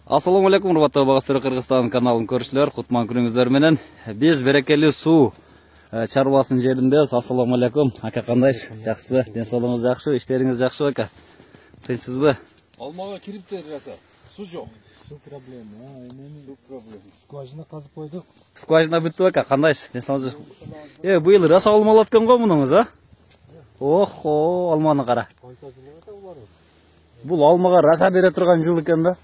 Assalamu alaikum, урматтуу Багыстыры Кыргызстан каналын көрүүчүлөр, кутман күнүңүздөр менен. Биз берекелүү суу чарбасынын жериндебиз. Assalamu alaikum. Ака кандайсыз? Жакшысызбы? Ден соолугуңуз жакшыбы? Иштериңиз жакшыбы ака? Тынчсызбы? Алмага кириптер раса. Суу жок. Суу проблема. Суу проблема. Скважина казып койдук. Скважина бүттү ака, кандайсыз? Ден соолугуңуз? Быйыл раса алмалат экен го мунуңуз, а? Охо, алманы кара. Бул алмага раса бере турган жыл экен да.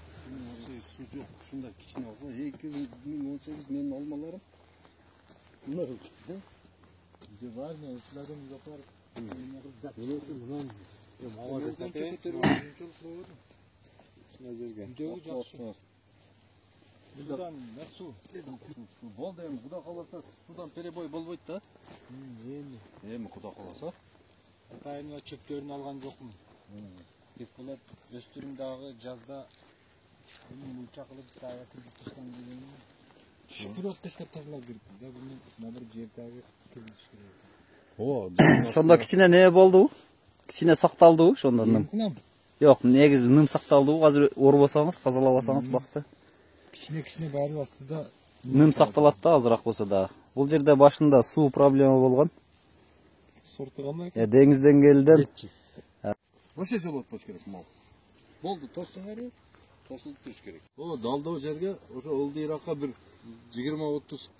Суу жок. Ушундай кичине алма. 2018 менин алмаларым. Мына Var mı? Uçlarım yapar. Buradan ne su? Boldu эми, Куда каласа судан перебой болбойт да. Эми Куда каласа. Атайын чөптөрүн алган жокмун. Бекболот өстүрүм дагы жазда мульча кылып таятып таштан келген. Шүпүрөп таштап тазалап бериппиз да. Буну мына бир жердеги киргизиш керек. Ошондо кичине не болду? Кичине сакталдыбы ошондон? Жок, негизи ным сакталдыбы? Азыр орбосоңуз, тазалабасаңыз бакты. Кичине баары астында Ным сакталат да, азыраак болсо да. Бул жерде башында суу проблема болгон. сортуган Деңиз деңгээлинен Ошо жолу отпош керек мал. Болду, тостуңар, тосулуп туруш керек. Далдоо жерге ошо ылдыйракка бир 20-30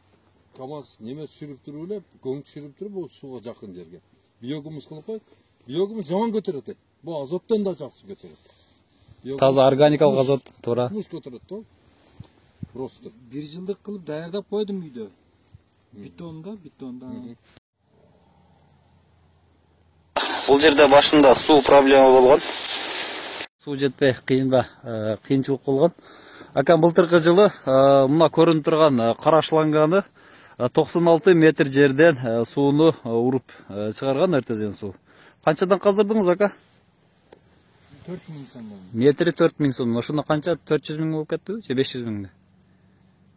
КАМАЗ неме түшүрүп туруп эле, көң түшүрүп туруп, бул сууга жакын жерге. Биогумус кылып коюп, биогумус жаман көтөрөт. Бул азоттон да жакшы көтөрөт. таза органикалык азот, туура. Муш көтөрөт да. Просто. бир жылдык кылып даярдап койдум үйдө. Бетонда. Бул жерде башында суу проблема болгон. Суу жетпей кыйынба, кыйынчылык болгон. Акам былтыркы жылы мына көрүнүп турган карашланганы 96 метр жерден сууну уруп чыгарган РТЗ суу. Канчадан каздырдыңыз ака? 4000 сомдон. Метри 4000 сом. Ошондо канча 400 миң болуп кеттиби же 500 миңби?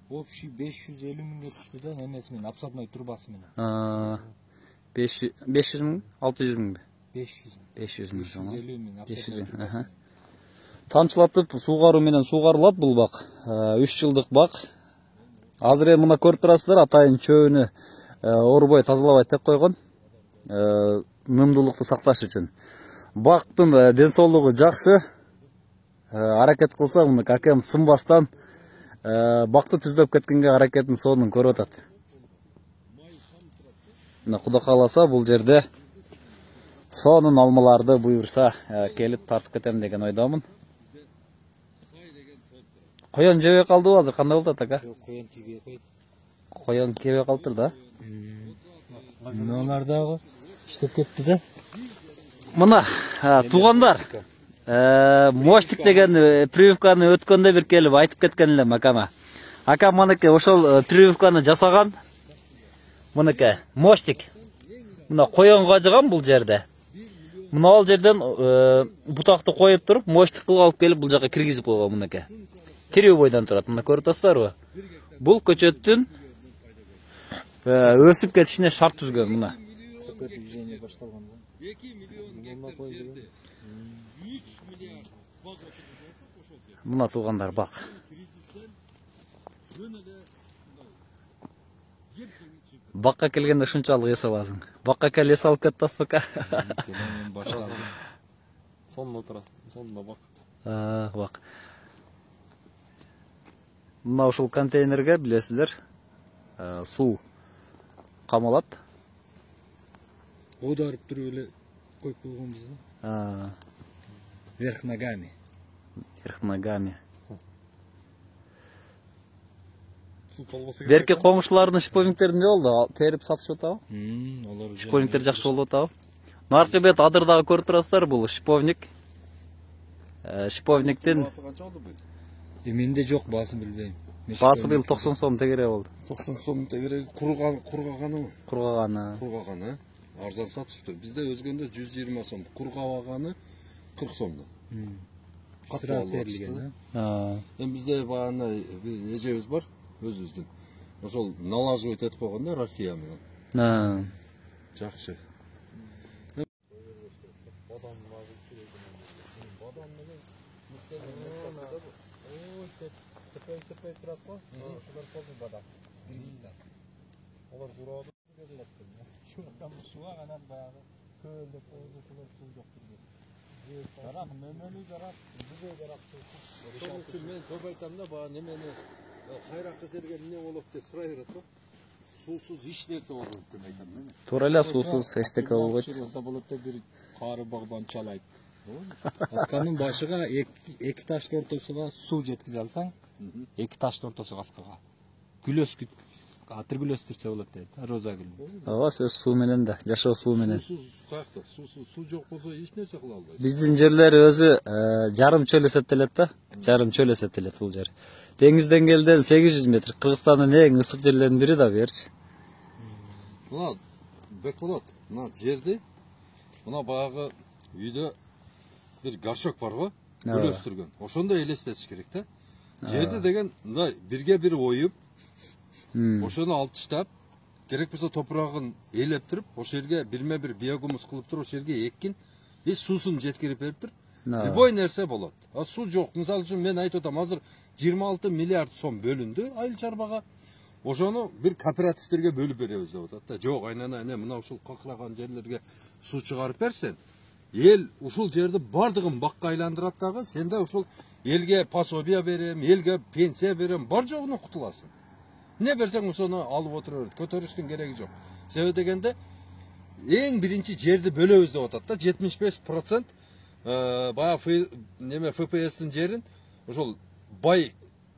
Общий 550 миңге түштү да, эмеси менен, абсадной трубасы менен. 500 миң, 600 миңби? 500 миң. 550 миң абсадной трубасы. Тамчылатып суугаруу менен суугарылат бул бак. 3 жылдык бак. Азыр мына көрүп турасыздар, атайын чөөнү орбой тазалабай тек койгон. Нымдуулукту сакташ үчүн. Бактын ден соолугу жакшы. Аракет кылса, муну акем сынбастан бакты түздөп кеткенге аракетин сонун көрүп атат. Мына Куда кааласа бул жерде сонун алмаларды буйрса келип тартып кетем деген ойдомун. Коён жебей калдыбы азыр, кандай болуп атат ака? Коён тийбей койду. Коён кебей калыптыр да. Мыналар дагы иштеп кетти да. Мына туугандар, моштик деген прививканы өткөндө бир келип айтып кеткен элем акама. Акам манеке ошол прививканы жасаган. Мынеке моштик. Мына коёнго жыган бул жерде. Мына ал жерден бутакты коюп туруп, моштик кылып алып келип бул жака киргизип койгон мынеке. Тирүү бойдон турат. Мына көрүп атасыздарбы? Бул көчөттүн өсүп кетишине шарт түзгөн мына. Движение башталган. Мына туугандар бак. Бакка келгенде ушунчалык эс аласың. Бакка кел эс алып кетти аспака. Башталды. Сонун отурат. Сонун бак. Бак. Мына ушул контейнерге билесиздер, суу камалат. Оодарып туруп эле коюп койгонбуз да. Вверх ногами. Берки коңшулардын шиповниктери эмне болду? Терип сатышып атабы? Алар Шиповниктер жакшы болуп атабы? Наркы бет адырдагы көрүп турасыздар, бул шиповник. Шиповниктин Басы канча болду бу? менде жок, баасын билбейм. баасы быйыл 90 сом тегере болду. 90 сом тегере кургаганыбы? Кургаганы. Арзан сатышыптыр. Бизде өзгөндө 120 сом. Кургабаганы 40 сомдо. Сырас терилген, Эми бизде баягы эжебиз бар, өзүбүздүн. Ошол налаживать этип койгондо Россия менен. Жакшы. Sepey turат ko. Şular koldu badam. Olar zuradı gözletti. Şuradan bu suğa kanar bayağı. Köyde koydu sular su yoktur diye. Jarak, memeli jarak, bize jarak. Şonuň üçin men köp aytam da bana nemeni hayrakka serge ne olup dep suray berет ko. Susuz hiç nerse bolot dep aytam men. Туура эле суусуз эчтеке болбойт. Olsa bulup da bir karı bağban çalaydı. Askanın başıga iki taşın ortasına su жеткизе алсаң, iki taşın ortasına askaga. Gülös atır gülös türse bolat deydi. Roza gülü. Ооба, сөз суу менен да, жашоо суу менен. Susuz kayakta. Susuz su жок bolsa hiç nerse kıla alбайсың. Биздин жерлер өзү жарым чөл эсептелет да. Жарым чөл эсептелет бул жер. Деңиз деңгээлден 800 метр. Кыргызстандын эң ысык жерлеринин бири да берчи. Muna bek bolat. Muna жерди. Muna баягы үйдө bir garşok var go. Gül östürgön. Oşonda elestetiş gerek de. Жерди деген мындай бирге бир оюп, ошону алып таштап, керек болсо топурагын ээлеп туруп, ошол жерге бирме бир биогумус кылып туруп, ошол жерге эккин, суусун жеткирип берип туруп, любой нерсе болот. А суу жок. Мисалы үчүн мен айтып атам, азыр 26 миллиард сом бөлүндү айыл чарбага. Ошону бир кооперативтерге бөлүп беребиз деп атат да. Жок, айнана эне мына ушул какыраган жерлерге суу чыгарып берсен, эл ушул жерди бардыгын бакка айландырат дагы, сен да ушул элге пособия берем, элге пенсия берем, бар жогуна кутуласың. Не берсең ошону алып отура берет. Көтөрүштүн кереги жок. Себеби дегенде эң биринчи жерди бөлөбүз деп атат да. 75% баягы неме ФПСтин жерин ошол бай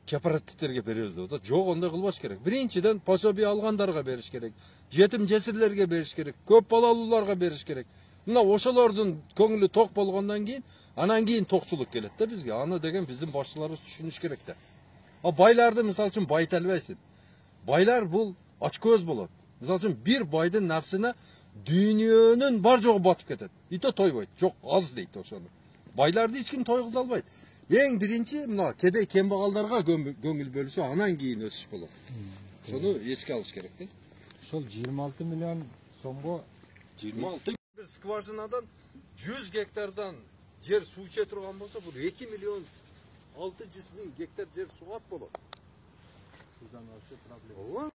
кооперативтерге беребиз деп атат. Жок, ондай кылбаш керек. Биринчиден пособия алгандарга бериш керек. Жетим жесирлерге бериш керек. Көп балалууларга бериш керек. Мына ошолордун көңүлү ток болгондон кийин, анан кийин токчулук келет да бизге. Аны деген биздин башчыларыбыз түшүнүш керек да. А байларды мисалы үчүн байыта албайсың. Байлар бул ачкөз болот. Мисалы үчүн бир байдын нафсына дүйнөнүн бар жогу батып кетет. И то тойбойт. Жок, аз дейт ошону. Байларды эч ким тойгуза албайт. Эң биринчи мына кедей кембагалдарга көңүл бөлүшө, анан кийин өсүш болот. Ошону эске алыш керек да. Ошол 26 миллион сомго 26 bir skvajinadan 100 gektardan yer su içe turgan bolsa bu 2 milyon 600 bin gektar yer suat bolot. sudan aşağı problem.